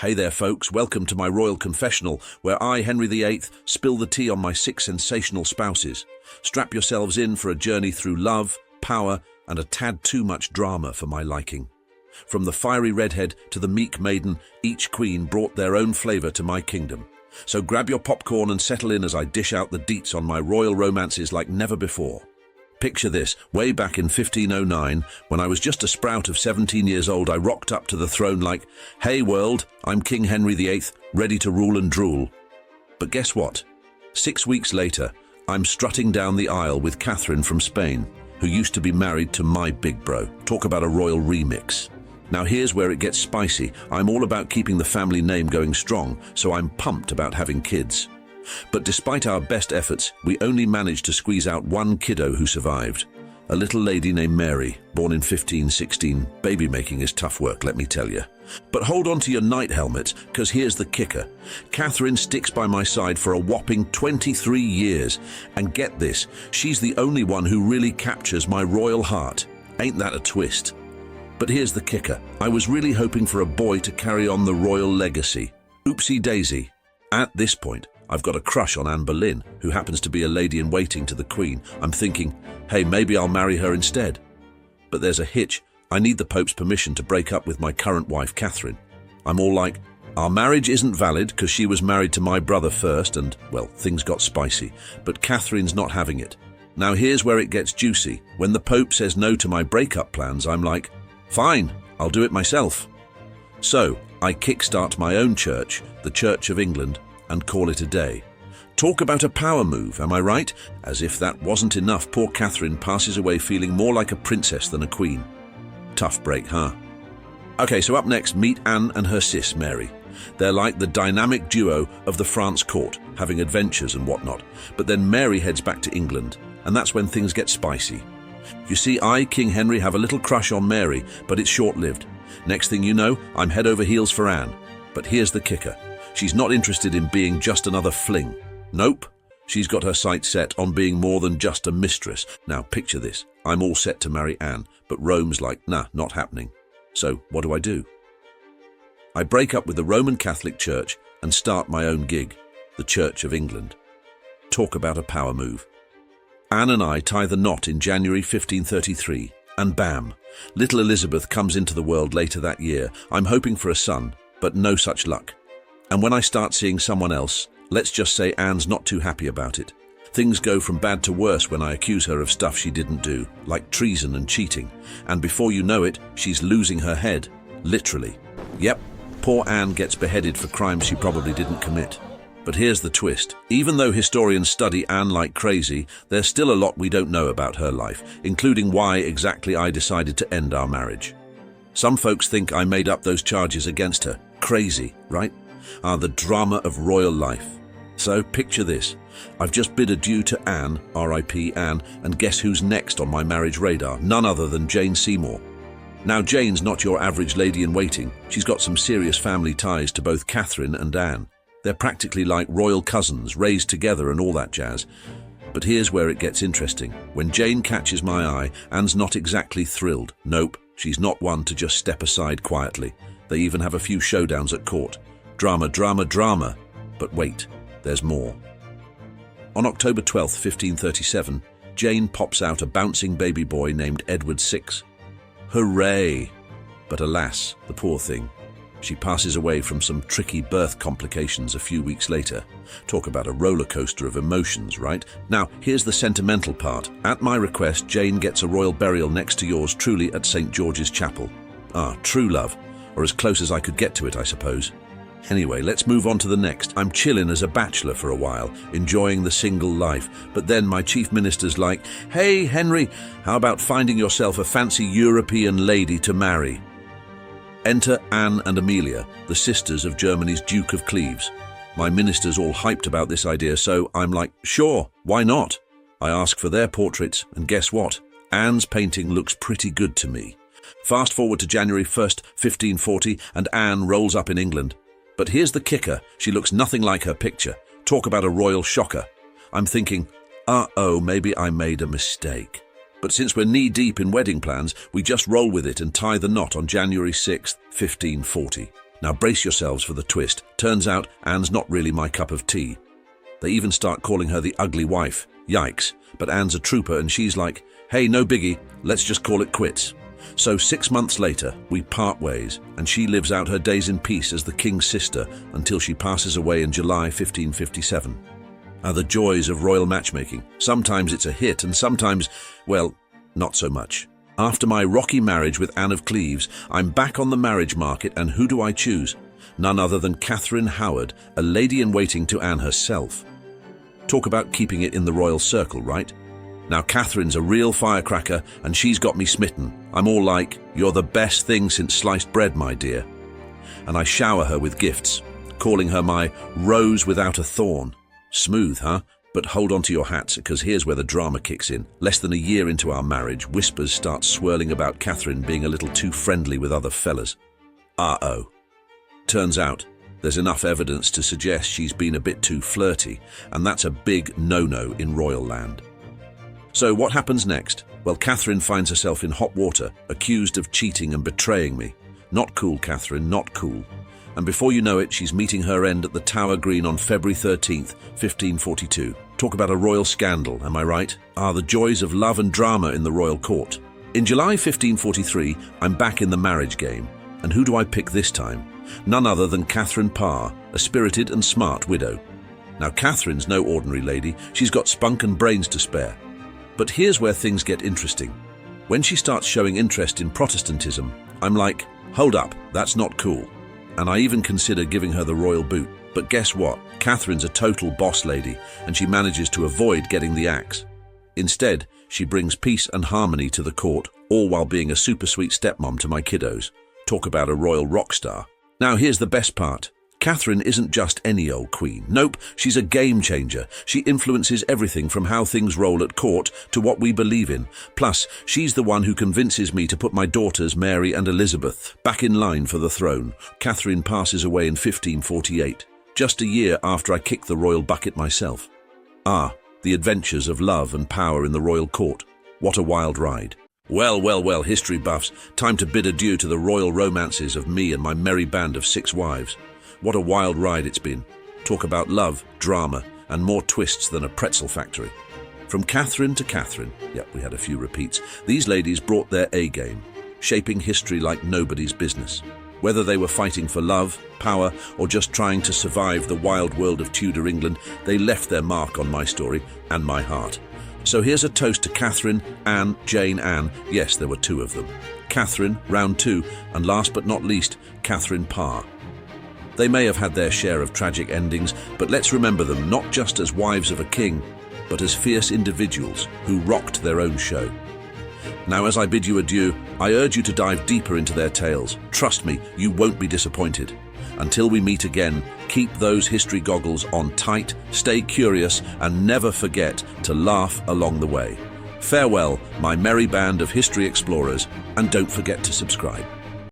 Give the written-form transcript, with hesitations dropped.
Hey there, folks. Welcome to my royal confessional, where I, Henry VIII, spill the tea on my 6 sensational spouses. Strap yourselves in for a journey through love, power, and a tad too much drama for my liking. From the fiery redhead to the meek maiden, each queen brought their own flavor to my kingdom. So grab your popcorn and settle in as I dish out the deets on my royal romances like never before. Picture this, way back in 1509, when I was just a sprout of 17 years old, I rocked up to the throne like, "Hey world, I'm King Henry VIII, ready to rule and drool." But guess what? 6 weeks later, I'm strutting down the aisle with Catherine from Spain, who used to be married to my big bro. Talk about a royal remix. Now here's where it gets spicy. I'm all about keeping the family name going strong, so I'm pumped about having kids. But despite our best efforts, we only managed to squeeze out one kiddo who survived. A little lady named Mary, born in 1516. Baby making is tough work, let me tell you. But hold on to your night helmets, because here's the kicker. Catherine sticks by my side for a whopping 23 years. And get this, she's the only one who really captures my royal heart. Ain't that a twist? But here's the kicker. I was really hoping for a boy to carry on the royal legacy. Oopsie daisy. At this point, I've got a crush on Anne Boleyn, who happens to be a lady-in-waiting to the Queen. I'm thinking, hey, maybe I'll marry her instead. But there's a hitch. I need the Pope's permission to break up with my current wife, Catherine. I'm all like, our marriage isn't valid because she was married to my brother first and, well, things got spicy. But Catherine's not having it. Now here's where it gets juicy. When the Pope says no to my breakup plans, I'm like, fine, I'll do it myself. So I kickstart my own church, the Church of England, and call it a day. Talk about a power move, am I right? As if that wasn't enough, poor Catherine passes away feeling more like a princess than a queen. Tough break, huh? Okay, so up next, meet Anne and her sis, Mary. They're like the dynamic duo of the France court, having adventures and whatnot. But then Mary heads back to England, and that's when things get spicy. You see, I, King Henry, have a little crush on Mary, but it's short-lived. Next thing you know, I'm head over heels for Anne. But here's the kicker. She's not interested in being just another fling. Nope. She's got her sights set on being more than just a mistress. Now picture this. I'm all set to marry Anne, but Rome's like, nah, not happening. So what do? I break up with the Roman Catholic Church and start my own gig, the Church of England. Talk about a power move. Anne and I tie the knot in January 1533, and bam, little Elizabeth comes into the world later that year. I'm hoping for a son, but no such luck. And when I start seeing someone else, let's just say Anne's not too happy about it. Things go from bad to worse when I accuse her of stuff she didn't do, like treason and cheating. And before you know it, she's losing her head, literally. Yep, poor Anne gets beheaded for crimes she probably didn't commit. But here's the twist. Even though historians study Anne like crazy, there's still a lot we don't know about her life, including why exactly I decided to end our marriage. Some folks think I made up those charges against her. Crazy, right? The drama of royal life. So picture this. I've just bid adieu to Anne, R.I.P. Anne, and guess who's next on my marriage radar? None other than Jane Seymour. Now Jane's not your average lady-in-waiting. She's got some serious family ties to both Catherine and Anne. They're practically like royal cousins, raised together and all that jazz. But here's where it gets interesting. When Jane catches my eye, Anne's not exactly thrilled. Nope, she's not one to just step aside quietly. They even have a few showdowns at court. Drama, drama, drama. But wait, there's more. On October 12th, 1537, Jane pops out a bouncing baby boy named Edward VI. Hooray! But alas, the poor thing. She passes away from some tricky birth complications a few weeks later. Talk about a roller coaster of emotions, right? Now, here's the sentimental part. At my request, Jane gets a royal burial next to yours truly at St. George's Chapel. True love, or as close as I could get to it, I suppose. Anyway, let's move on to the next. I'm chilling as a bachelor for a while, enjoying the single life. But then my chief minister's like, hey, Henry, how about finding yourself a fancy European lady to marry? Enter Anne and Amelia, the sisters of Germany's Duke of Cleves. My minister's all hyped about this idea, so I'm like, sure, why not? I ask for their portraits, and guess what? Anne's painting looks pretty good to me. Fast forward to January 1st, 1540, and Anne rolls up in England. But here's the kicker, she looks nothing like her picture. Talk about a royal shocker. I'm thinking, uh-oh, maybe I made a mistake. But since we're knee-deep in wedding plans, we just roll with it and tie the knot on January 6th, 1540. Now brace yourselves for the twist. Turns out Anne's not really my cup of tea. They even start calling her the ugly wife. Yikes. But Anne's a trooper and she's like, hey, no biggie, let's just call it quits. So 6 months later, we part ways, and she lives out her days in peace as the king's sister until she passes away in July 1557. Are the joys of royal matchmaking. Sometimes it's a hit and sometimes, well, not so much. After my rocky marriage with Anne of Cleves, I'm back on the marriage market, and who do I choose? None other than Catherine Howard, a lady-in-waiting to Anne herself. Talk about keeping it in the royal circle, right? Now Catherine's a real firecracker and she's got me smitten. I'm all like, you're the best thing since sliced bread, my dear. And I shower her with gifts, calling her my rose without a thorn. Smooth, huh? But hold on to your hats, because here's where the drama kicks in. Less than a year into our marriage, whispers start swirling about Catherine being a little too friendly with other fellas. Uh-oh. Turns out, there's enough evidence to suggest she's been a bit too flirty, and that's a big no-no in royal land. So what happens next? Well, Catherine finds herself in hot water, accused of cheating and betraying me. Not cool, Catherine, not cool. And before you know it, she's meeting her end at the Tower Green on February 13th, 1542. Talk about a royal scandal, am I right? Ah, the joys of love and drama in the royal court. In July 1543, I'm back in the marriage game. And who do I pick this time? None other than Catherine Parr, a spirited and smart widow. Now, Catherine's no ordinary lady. She's got spunk and brains to spare. But here's where things get interesting. When she starts showing interest in Protestantism, I'm like, hold up, that's not cool. And I even consider giving her the royal boot. But guess what? Catherine's a total boss lady, and she manages to avoid getting the axe. Instead, she brings peace and harmony to the court, all while being a super sweet stepmom to my kiddos. Talk about a royal rock star. Now here's the best part. Catherine isn't just any old queen. Nope, she's a game changer. She influences everything from how things roll at court to what we believe in. Plus, she's the one who convinces me to put my daughters, Mary and Elizabeth, back in line for the throne. Catherine passes away in 1548, just a year after I kicked the royal bucket myself. Ah, the adventures of love and power in the royal court. What a wild ride. Well, well, well, history buffs, time to bid adieu to the royal romances of me and my merry band of 6 wives. What a wild ride it's been. Talk about love, drama, and more twists than a pretzel factory. From Catherine to Catherine, yep, we had a few repeats, these ladies brought their A-game, shaping history like nobody's business. Whether they were fighting for love, power, or just trying to survive the wild world of Tudor England, they left their mark on my story and my heart. So here's a toast to Catherine, Anne, Jane, Anne. Yes, there were 2 of them. Catherine, round 2, and last but not least, Catherine Parr. They may have had their share of tragic endings, but let's remember them not just as wives of a king, but as fierce individuals who rocked their own show. Now, as I bid you adieu, I urge you to dive deeper into their tales. Trust me, you won't be disappointed. Until we meet again, keep those history goggles on tight, stay curious, and never forget to laugh along the way. Farewell, my merry band of history explorers, and don't forget to subscribe.